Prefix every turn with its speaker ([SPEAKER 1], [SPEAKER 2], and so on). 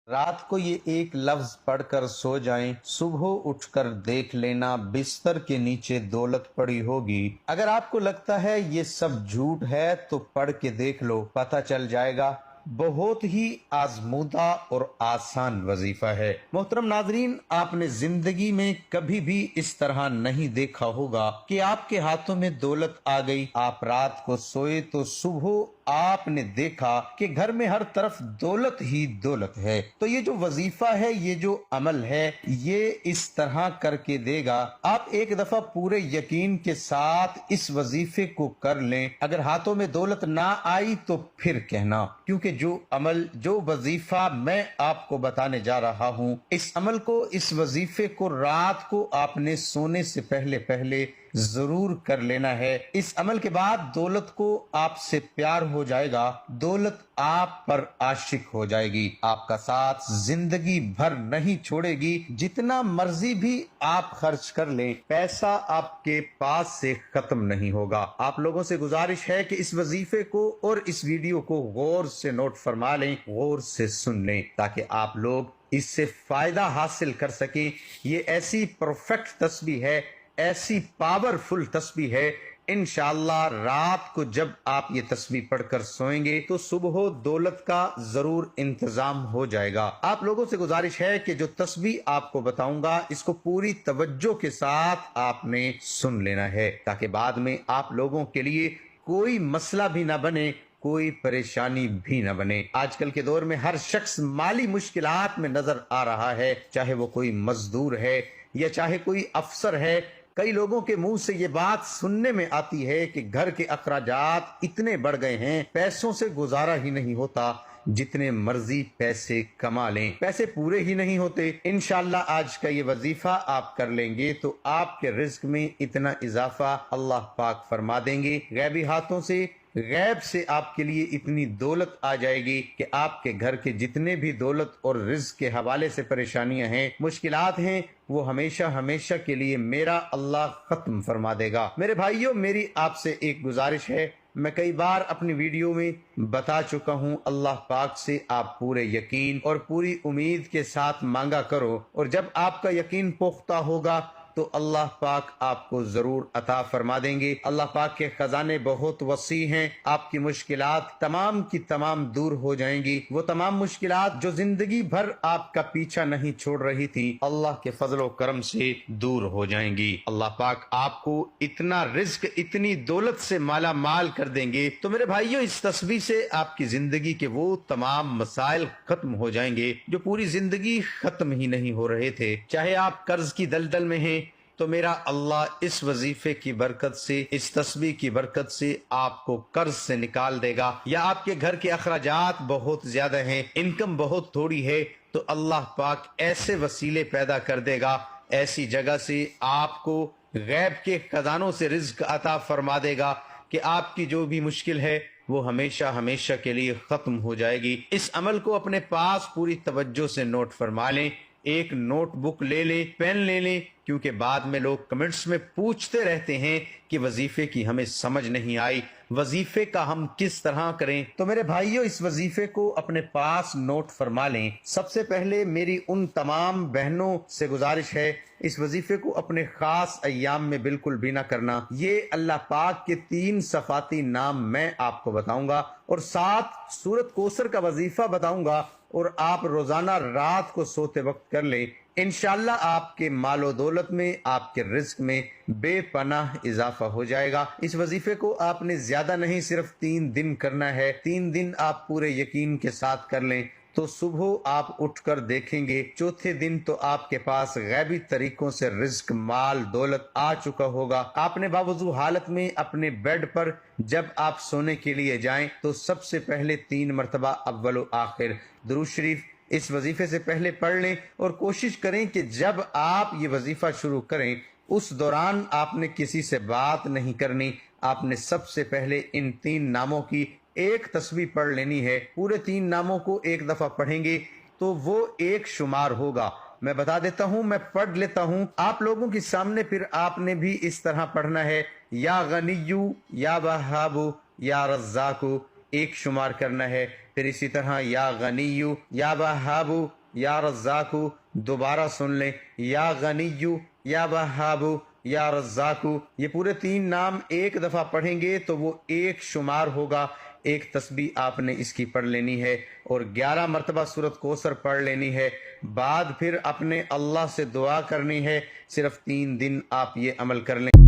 [SPEAKER 1] رات کو یہ ایک لفظ پڑھ کر سو جائیں، صبح اٹھ کر دیکھ لینا بستر کے نیچے دولت پڑی ہوگی۔ اگر آپ کو لگتا ہے یہ سب جھوٹ ہے تو پڑھ کے دیکھ لو، پتہ چل جائے گا۔ بہت ہی آزمودہ اور آسان وظیفہ ہے۔ محترم ناظرین، آپ نے زندگی میں کبھی بھی اس طرح نہیں دیکھا ہوگا کہ آپ کے ہاتھوں میں دولت آ گئی، آپ رات کو سوئے تو صبح آپ نے دیکھا کہ گھر میں ہر طرف دولت ہی دولت ہے۔ تو یہ جو وظیفہ ہے، یہ جو عمل ہے، یہ اس طرح کر کے دے گا۔ آپ ایک دفعہ پورے یقین کے ساتھ اس وظیفے کو کر لیں، اگر ہاتھوں میں دولت نہ آئی تو پھر کہنا، کیونکہ جو عمل، جو وظیفہ میں آپ کو بتانے جا رہا ہوں، اس عمل کو، اس وظیفے کو رات کو آپ نے سونے سے پہلے ضرور کر لینا ہے۔ اس عمل کے بعد دولت کو آپ سے پیار ہو جائے گا، دولت آپ پر عاشق ہو جائے گی، آپ کا ساتھ زندگی بھر نہیں چھوڑے گی۔ جتنا مرضی بھی آپ خرچ کر لیں، پیسہ آپ کے پاس سے ختم نہیں ہوگا۔ آپ لوگوں سے گزارش ہے کہ اس وظیفے کو اور اس ویڈیو کو غور سے نوٹ فرما لیں، غور سے سن لیں، تاکہ آپ لوگ اس سے فائدہ حاصل کر سکیں۔ یہ ایسی پرفیکٹ تسبیح ہے، ایسی پاورفل تسبیح ہے، انشاءاللہ رات کو جب آپ یہ تسبیح پڑھ کر سوئیں گے تو صبح دولت کا ضرور انتظام ہو جائے گا۔ آپ لوگوں سے گزارش ہے کہ جو تسبیح آپ کو بتاؤں گا، اس کو پوری توجہ کے ساتھ آپ نے سن لینا ہے، تاکہ بعد میں آپ لوگوں کے لیے کوئی مسئلہ بھی نہ بنے، کوئی پریشانی بھی نہ بنے۔ آج کل کے دور میں ہر شخص مالی مشکلات میں نظر آ رہا ہے، چاہے وہ کوئی مزدور ہے یا چاہے کوئی افسر ہے۔ کئی لوگوں کے منہ سے یہ بات سننے میں آتی ہے کہ گھر کے اخراجات اتنے بڑھ گئے ہیں، پیسوں سے گزارا ہی نہیں ہوتا، جتنے مرضی پیسے کما لیں، پیسے پورے ہی نہیں ہوتے۔ انشاءاللہ آج کا یہ وظیفہ آپ کر لیں گے تو آپ کے رزق میں اتنا اضافہ اللہ پاک فرما دیں گے، غیبی ہاتھوں سے، غیب سے آپ کے لیے اتنی دولت آ جائے گی کہ آپ کے گھر کے جتنے بھی دولت اور رزق کے حوالے سے پریشانیاں ہیں، مشکلات ہیں، وہ ہمیشہ ہمیشہ کے لیے میرا اللہ ختم فرما دے گا۔ میرے بھائیوں، میری آپ سے ایک گزارش ہے، میں کئی بار اپنی ویڈیو میں بتا چکا ہوں، اللہ پاک سے آپ پورے یقین اور پوری امید کے ساتھ مانگا کرو، اور جب آپ کا یقین پختہ ہوگا تو اللہ پاک آپ کو ضرور عطا فرما دیں گے۔ اللہ پاک کے خزانے بہت وسیع ہیں، آپ کی مشکلات تمام کی تمام دور ہو جائیں گی۔ وہ تمام مشکلات جو زندگی بھر آپ کا پیچھا نہیں چھوڑ رہی تھی، اللہ کے فضل و کرم سے دور ہو جائیں گی۔ اللہ پاک آپ کو اتنا رزق، اتنی دولت سے مالا مال کر دیں گے۔ تو میرے بھائیوں، اس تسبیح سے آپ کی زندگی کے وہ تمام مسائل ختم ہو جائیں گے جو پوری زندگی ختم ہی نہیں ہو رہے تھے۔ چاہے آپ قرض کی دلدل میں ہیں تو میرا اللہ اس وظیفے کی برکت سے، اس تسبیح کی برکت سے آپ کو قرض سے نکال دے گا، یا آپ کے گھر کے اخراجات بہت زیادہ ہیں، انکم بہت تھوڑی ہے، تو اللہ پاک ایسے وسیلے پیدا کر دے گا، ایسی جگہ سے آپ کو غیب کے خزانوں سے رزق عطا فرما دے گا کہ آپ کی جو بھی مشکل ہے وہ ہمیشہ ہمیشہ کے لیے ختم ہو جائے گی۔ اس عمل کو اپنے پاس پوری توجہ سے نوٹ فرما لیں، ایک نوٹ بک لے لیں، پین لے لیں، کیونکہ بعد میں لوگ کمنٹس میں پوچھتے رہتے ہیں کہ وظیفے کی ہمیں سمجھ نہیں آئی، وظیفے کا ہم کس طرح کریں۔ تو میرے بھائیوں، اس وظیفے کو اپنے پاس نوٹ فرما لیں۔ سب سے پہلے میری ان تمام بہنوں سے گزارش ہے، اس وظیفے کو اپنے خاص ایام میں بالکل بھی نہ کرنا۔ یہ اللہ پاک کے 3 صفاتی نام میں آپ کو بتاؤں گا، اور ساتھ سورۃ کوثر کا وظیفہ بتاؤں گا، اور آپ روزانہ رات کو سوتے وقت کر لیں۔ انشاءاللہ آپ کے مال و دولت میں، آپ کے رزق میں بے پناہ اضافہ ہو جائے گا۔ اس وظیفے کو آپ نے زیادہ نہیں، صرف 3 دن کرنا ہے۔ 3 دن آپ پورے یقین کے ساتھ کر لیں تو صبح آپ اٹھ کر دیکھیں گے، چوتھے دن تو آپ کے پاس غیبی طریقوں سے رزق، مال، دولت آ چکا ہوگا۔ آپ نے باوضو حالت میں اپنے بیڈ پر جب آپ سونے کے لیے جائیں تو سب سے پہلے 3 مرتبہ اول و آخر درود شریف اس وظیفے سے پہلے پڑھ لیں، اور کوشش کریں کہ جب آپ یہ وظیفہ شروع کریں اس دوران آپ نے کسی سے بات نہیں کرنی۔ آپ نے سب سے پہلے ان 3 ناموں کی ایک تسبیح پڑھ لینی ہے۔ پورے 3 ناموں کو ایک دفعہ پڑھیں گے تو وہ ایک شمار ہوگا۔ میں بتا دیتا ہوں، میں پڑھ لیتا ہوں آپ لوگوں کے سامنے، پھر آپ نے بھی اس طرح پڑھنا ہے۔ یا غنیو، یا وہاب، یا رزاق، ایک شمار کرنا ہے. پھر اسی طرح یا غنیو، یا وہابو، یا رزاقو. دوبارہ سن لیں، یا غنیو، یا وہابو، یا رزاقو. یہ پورے 3 نام ایک دفعہ پڑھیں گے تو وہ ایک شمار ہوگا. ایک تسبیح آپ نے اس کی پڑھ لینی ہے اور 11 مرتبہ سورۃ کوثر پڑھ لینی ہے. بعد پھر اپنے اللہ سے دعا کرنی ہے. صرف 3 دن آپ یہ عمل کر لیں.